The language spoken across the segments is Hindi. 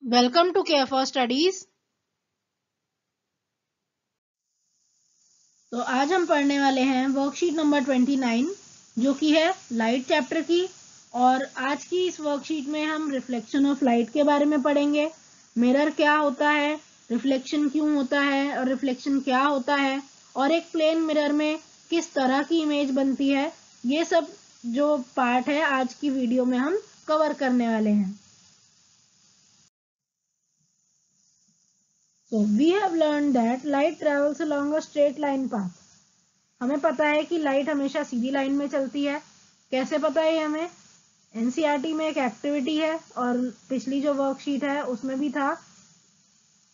Welcome to care for studies. तो आज हम पढ़ने वाले हैं वर्कशीट नंबर 29 जो कि है लाइट चैप्टर की। और आज की इस वर्कशीट में हम रिफ्लेक्शन ऑफ लाइट के बारे में पढ़ेंगे। मिरर क्या होता है, रिफ्लेक्शन क्यों होता है और रिफ्लेक्शन क्या होता है, और एक प्लेन मिरर में किस तरह की इमेज बनती है, ये सब जो पार्ट है आज की वीडियो में हम कवर करने वाले हैं। So we have learned that light travels along a straight line path. हमें पता है कि लाइट हमेशा सीधी लाइन में चलती है। कैसे पता है हमें? एनसीईआरटी में एक एक्टिविटी है और पिछली जो वर्कशीट है उसमें भी था।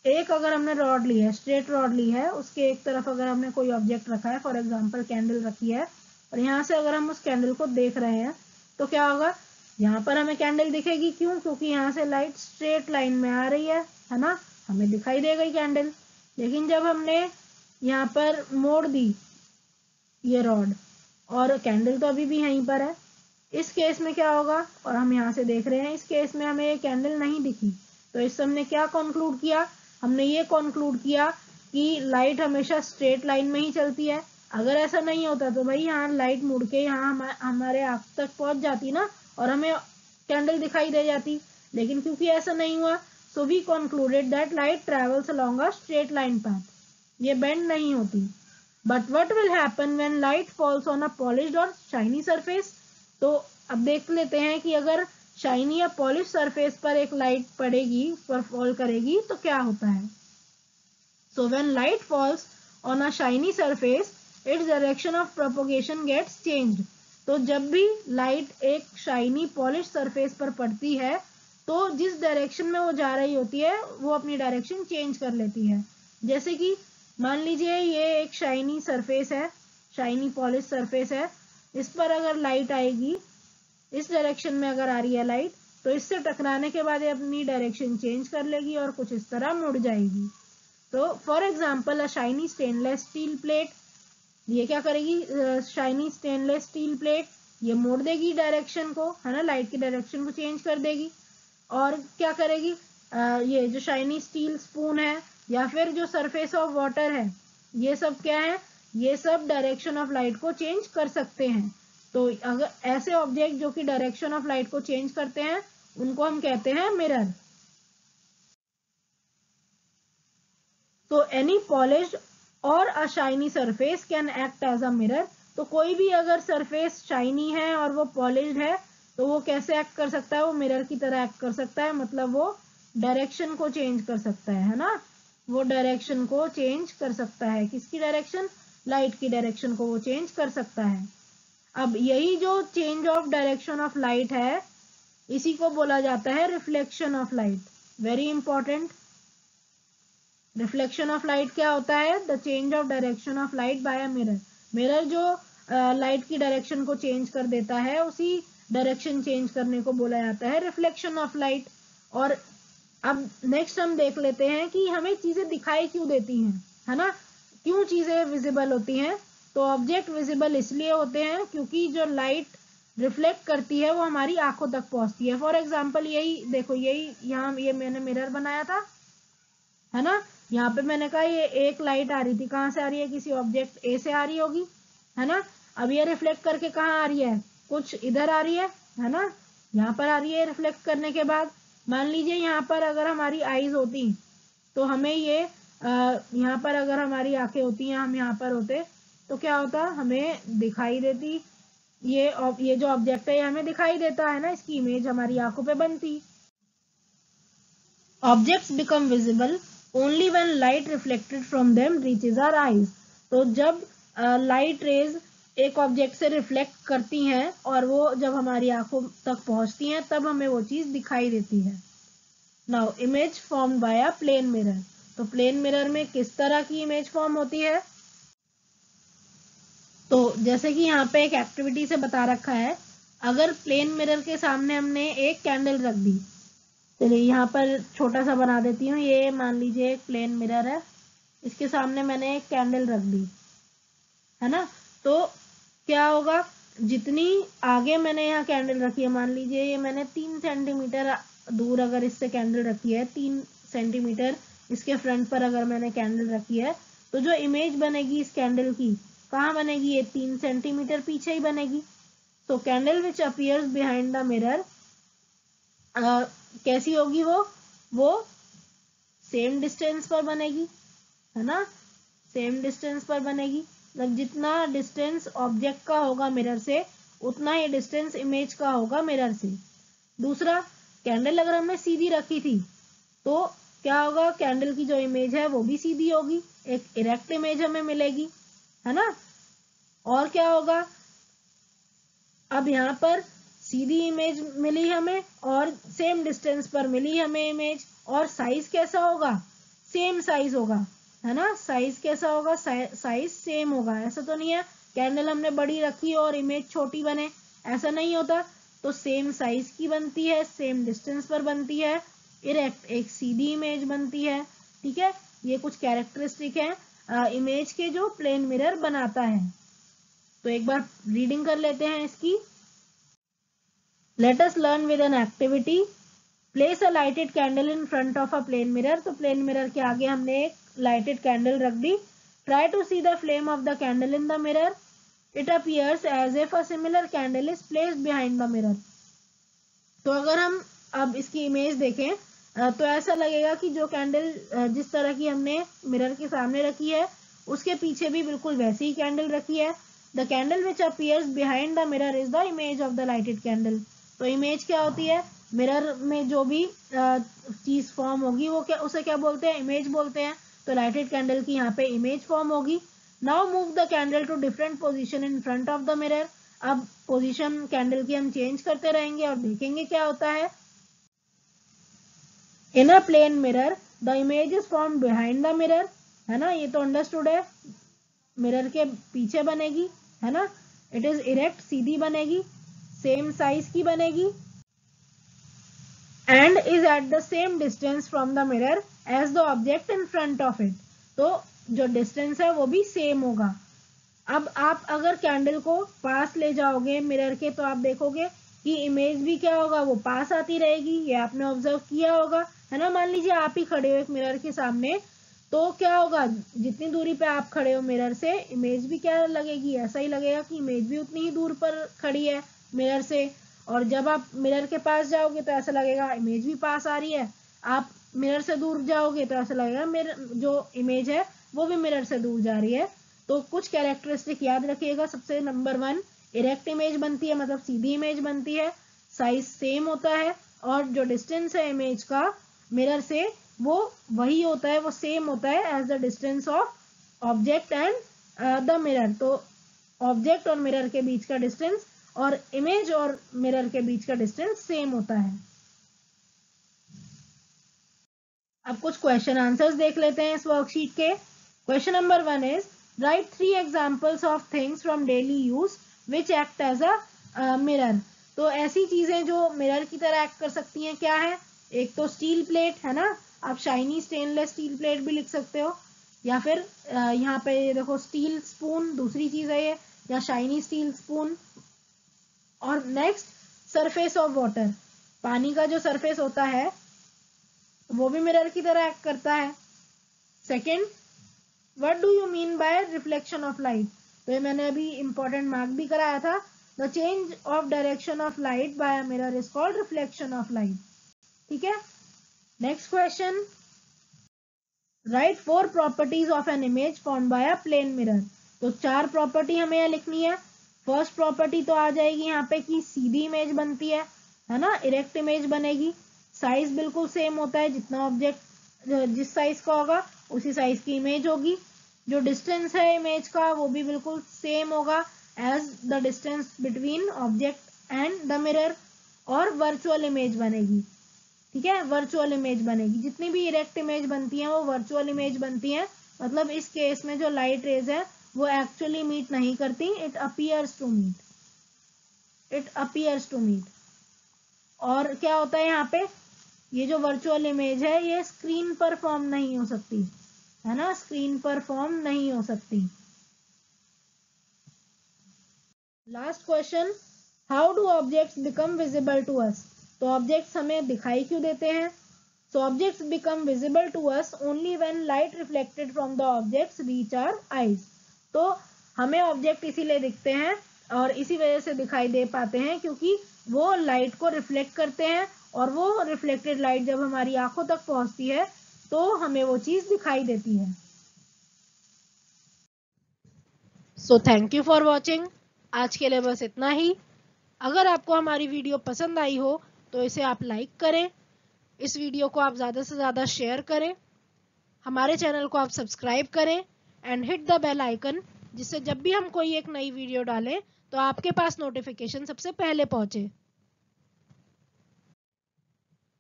एक अगर हमने रॉड ली है, स्ट्रेट रॉड ली है, उसके एक तरफ अगर हमने कोई ऑब्जेक्ट रखा है, फॉर एग्जांपल कैंडल रखी है, और यहाँ से अगर हम उस कैंडल को देख रहे हैं तो क्या होगा? यहाँ पर हमें कैंडल दिखेगी। क्यों? क्योंकि यहाँ से लाइट स्ट्रेट लाइन में आ रही है ना, हमें दिखाई दे गई कैंडल। लेकिन जब हमने यहाँ पर मोड़ दी ये रॉड और कैंडल तो अभी भी यहीं पर है, इस केस में क्या होगा? और हम यहाँ से देख रहे हैं, इस केस में हमें ये कैंडल नहीं दिखी। तो इससे हमने क्या कंक्लूड किया? हमने ये कंक्लूड किया कि लाइट हमेशा स्ट्रेट लाइन में ही चलती है। अगर ऐसा नहीं होता तो भाई यहाँ लाइट मुड़ के यहाँ हमारे आँख तक पहुंच जाती ना, और हमें कैंडल दिखाई दे जाती। लेकिन क्योंकि ऐसा नहीं हुआ, so we concluded that light travels along a straight line path, ये बेंड नहीं होती। But what will happen when light falls on a polished or shiny surface? तो अब देख लेते हैं कि अगर शाइनी या पॉलिश सरफेस पर एक लाइट पड़ेगी, पर फॉल करेगी, तो क्या होता है? So when light falls on a shiny surface, its direction of propagation gets changed. तो जब भी लाइट एक शाइनी पॉलिश सरफेस पर पड़ती है तो जिस डायरेक्शन में वो जा रही होती है वो अपनी डायरेक्शन चेंज कर लेती है। जैसे कि मान लीजिए ये एक शाइनी सरफेस है, शाइनी पॉलिश सरफेस है, इस पर अगर लाइट आएगी, इस डायरेक्शन में अगर आ रही है लाइट, तो इससे टकराने के बाद ये अपनी डायरेक्शन चेंज कर लेगी और कुछ इस तरह मुड़ जाएगी। तो for example a shiny stainless steel plate, ये क्या करेगी? शाइनी स्टेनलेस स्टील प्लेट ये मोड़ देगी डायरेक्शन को, है ना, लाइट की डायरेक्शन को चेंज कर देगी। और क्या करेगी? ये जो शाइनी स्टील स्पून है या फिर जो सरफेस ऑफ वाटर है, ये सब क्या है? ये सब डायरेक्शन ऑफ लाइट को चेंज कर सकते हैं। तो अगर ऐसे ऑब्जेक्ट जो कि डायरेक्शन ऑफ लाइट को चेंज करते हैं उनको हम कहते हैं मिरर। तो any polished or a shiny surface can act as a mirror. तो कोई भी अगर सरफेस शाइनी है और वो पॉलिश्ड है तो वो कैसे एक्ट कर सकता है? वो मिरर की तरह एक्ट कर सकता है, मतलब वो डायरेक्शन को चेंज कर सकता है ना, वो डायरेक्शन को चेंज कर सकता है। किसकी डायरेक्शन? लाइट की डायरेक्शन को वो चेंज कर सकता है। अब यही जो change of direction of light है, इसी को बोला जाता है reflection of light. Very important. Reflection of light क्या होता है? The change of direction of light by a mirror. Mirror जो लाइट की डायरेक्शन को चेंज कर देता है, उसी डायरेक्शन चेंज करने को बोला जाता है रिफ्लेक्शन ऑफ लाइट। और अब नेक्स्ट हम देख लेते हैं कि हमें चीजें दिखाई क्यों देती हैं, है ना, क्यों चीजें विजिबल होती हैं। तो ऑब्जेक्ट विजिबल इसलिए होते हैं क्योंकि जो लाइट रिफ्लेक्ट करती है वो हमारी आंखों तक पहुंचती है। फॉर एग्जाम्पल यही देखो, यही यहाँ ये मैंने मिरर बनाया था, है ना, यहाँ पे मैंने कहा ये एक लाइट आ रही थी, कहाँ से आ रही है? किसी ऑब्जेक्ट ए से आ रही होगी, है ना। अब ये रिफ्लेक्ट करके कहाँ आ रही है? कुछ इधर आ रही है ना, यहाँ पर आ रही है। रिफ्लेक्ट करने के बाद मान लीजिए यहाँ पर अगर हमारी आईज होती तो हमें ये यहाँ पर अगर हमारी आंखें होती हैं, हम यहाँ पर होते तो क्या होता? हमें दिखाई देती, ये जो ऑब्जेक्ट है ये हमें दिखाई देता है ना, इसकी इमेज हमारी आंखों पे बनती। Objects become visible only when light reflected from them reaches our eyes. तो जब लाइट रेज एक ऑब्जेक्ट से रिफ्लेक्ट करती हैं और वो जब हमारी आंखों तक पहुंचती हैं तब हमें वो चीज दिखाई देती है। Now image form by a plane mirror. तो प्लेन मिरर में किस तरह की इमेज फॉर्म होती है? तो जैसे कि यहाँ पे एक एक्टिविटी से बता रखा है, अगर प्लेन मिरर के सामने हमने एक कैंडल रख दी, चलिए यहाँ पर छोटा सा बना देती हूँ, ये मान लीजिए एक प्लेन मिरर है, इसके सामने मैंने एक कैंडल रख दी, है ना। तो क्या होगा? जितनी आगे मैंने यहाँ कैंडल रखी है, मान लीजिए ये मैंने 3 सेंटीमीटर दूर अगर इससे कैंडल रखी है, 3 सेंटीमीटर इसके फ्रंट पर अगर मैंने कैंडल रखी है, तो जो इमेज बनेगी इस कैंडल की कहाँ बनेगी, ये 3 सेंटीमीटर पीछे ही बनेगी। तो candle which appears behind the mirror कैसी होगी, वो सेम डिस्टेंस पर बनेगी, है ना, सेम डिस्टेंस पर बनेगी। मतलब जितना डिस्टेंस ऑब्जेक्ट का होगा मिरर से, उतना ही डिस्टेंस इमेज का होगा मिरर से। दूसरा, कैंडल अगर हमने सीधी रखी थी तो क्या होगा, कैंडल की जो इमेज है वो भी सीधी होगी, एक इरेक्ट इमेज हमें मिलेगी, है ना। और क्या होगा, अब यहाँ पर सीधी इमेज मिली हमें और सेम डिस्टेंस पर मिली हमें इमेज, और साइज कैसा होगा, सेम साइज होगा, है ना। साइज कैसा होगा, साइज सेम होगा। ऐसा तो नहीं है कैंडल हमने बड़ी रखी और इमेज छोटी बने, ऐसा नहीं होता। तो सेम साइज की बनती है, सेम डिस्टेंस पर बनती है, इरेक्ट एक सीधी इमेज बनती है। ठीक है, ये कुछ कैरेक्टरिस्टिक है इमेज के जो प्लेन मिरर बनाता है। तो एक बार रीडिंग कर लेते हैं इसकी। Let us learn with an activity. Place a lighted candle in front of a plane mirror. तो plane mirror के आगे हमने एक lighted candle रख दी. Try to see the flame of the candle in the mirror. It appears as if a similar candle is placed behind the mirror. तो अगर हम अब इसकी इमेज देखें तो ऐसा लगेगा कि जो कैंडल जिस तरह की हमने मिरर के सामने रखी है, उसके पीछे भी बिल्कुल वैसी ही कैंडल रखी है। The candle which appears behind the mirror is the image of the lighted candle. तो इमेज क्या होती है, मिरर में जो भी चीज फॉर्म होगी वो क्या, उसे क्या बोलते हैं, इमेज बोलते हैं। तो लाइटेड कैंडल की यहाँ पे इमेज फॉर्म होगी। Now move the candle to different position in front of the mirror. अब पोजीशन कैंडल की हम चेंज करते रहेंगे और देखेंगे क्या होता है। In a plane mirror the image is form behind the mirror, है ना, ये तो अंडरस्टूड है, मिरर के पीछे बनेगी, है ना। इट इज इरेक्ट सीधी बनेगी, सेम साइज की बनेगी, and is at the same distance from the mirror as the object in front of it. तो जो डिस्टेंस है वो भी सेम होगा। अब आप अगर कैंडल को पास ले जाओगे मिरर के, तो आप देखोगे कि इमेज भी क्या होगा, वो पास आती रहेगी। ये आपने ऑब्जर्व किया होगा, है ना। मान लीजिए आप ही खड़े हो एक मिरर के सामने, तो क्या होगा, जितनी दूरी पे आप खड़े हो मिरर से, इमेज भी क्या लगेगी, ऐसा ही लगेगा कि इमेज भी उतनी ही दूर पर खड़ी है मिरर से। और जब आप मिरर के पास जाओगे तो ऐसा लगेगा इमेज भी पास आ रही है। आप मिरर से दूर जाओगे तो ऐसा लगेगा मिरर जो इमेज है वो भी मिरर से दूर जा रही है। तो कुछ कैरेक्टरिस्टिक याद रखिएगा। सबसे नंबर 1, इरेक्ट इमेज बनती है, मतलब सीधी इमेज बनती है, साइज सेम होता है, और जो डिस्टेंस है इमेज का मिरर से वो वही होता है, वो सेम होता है as the distance of object and the mirror. तो ऑब्जेक्ट और मिरर के बीच का डिस्टेंस और इमेज और मिरर के बीच का डिस्टेंस सेम होता है। अब कुछ क्वेश्चन आंसर्स देख लेते हैं इस वर्कशीट के। Question number 1 is write 3 examples of things from daily use which act as a mirror. तो ऐसी चीजें जो मिरर की तरह एक्ट कर सकती हैं क्या है। एक तो स्टील प्लेट, है ना, आप शाइनी स्टेनलेस स्टील प्लेट भी लिख सकते हो, या फिर यहाँ पे देखो स्टील स्पून दूसरी चीज है ये, या शाइनी स्टील स्पून। और नेक्स्ट, सरफेस ऑफ वाटर, पानी का जो सरफेस होता है वो भी मिरर की तरह एक्ट करता है। Second, what do you mean by reflection of light. तो ये मैंने अभी इंपॉर्टेंट मार्क भी कराया था। The change of direction of light by a mirror is called reflection of light. ठीक है, next question, write 4 properties of an image formed by a plane mirror. तो 4 प्रॉपर्टी हमें यहाँ लिखनी है। फर्स्ट प्रॉपर्टी तो आ जाएगी यहाँ पे कि सीधी इमेज बनती है ना, इरेक्ट इमेज बनेगी, साइज बिल्कुल सेम होता है, जितना ऑब्जेक्ट जिस साइज का होगा उसी साइज की इमेज होगी। जो डिस्टेंस है इमेज का वो भी बिल्कुल सेम होगा as the distance between object and the mirror. और वर्चुअल इमेज बनेगी, ठीक है, वर्चुअल इमेज बनेगी। जितनी भी इरेक्ट इमेज बनती है वो वर्चुअल इमेज बनती है। मतलब इस केस में जो लाइट रेज है वो एक्चुअली मीट नहीं करती, it appears to meet, it appears to meet. और क्या होता है यहाँ पे, ये जो वर्चुअल इमेज है ये स्क्रीन पर फॉर्म नहीं हो सकती, है ना, स्क्रीन पर फॉर्म नहीं हो सकती। Last question, how do objects become visible to us. तो ऑब्जेक्ट्स हमें दिखाई क्यों देते हैं? So objects become visible to us only when light reflected from the objects reach our eyes. तो हमें ऑब्जेक्ट इसीलिए दिखते हैं और इसी वजह से दिखाई दे पाते हैं क्योंकि वो लाइट को रिफ्लेक्ट करते हैं, और वो रिफ्लेक्टेड लाइट जब हमारी आंखों तक पहुंचती है तो हमें वो चीज दिखाई देती है। So thank you for watching. आज के लिए बस इतना ही। अगर आपको हमारी वीडियो पसंद आई हो तो इसे आप लाइक करें, इस वीडियो को आप ज़्यादा से ज़्यादा शेयर करें, हमारे चैनल को आप सब्सक्राइब करें and hit the bell icon, जिससे जब भी हम कोई एक नई वीडियो डालें तो आपके पास नोटिफिकेशन सबसे पहले पहुंचे।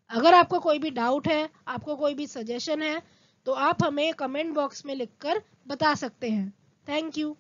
अगर आपको कोई भी डाउट है, आपको कोई भी सजेशन है, तो आप हमें कमेंट बॉक्स में लिखकर बता सकते हैं। Thank you.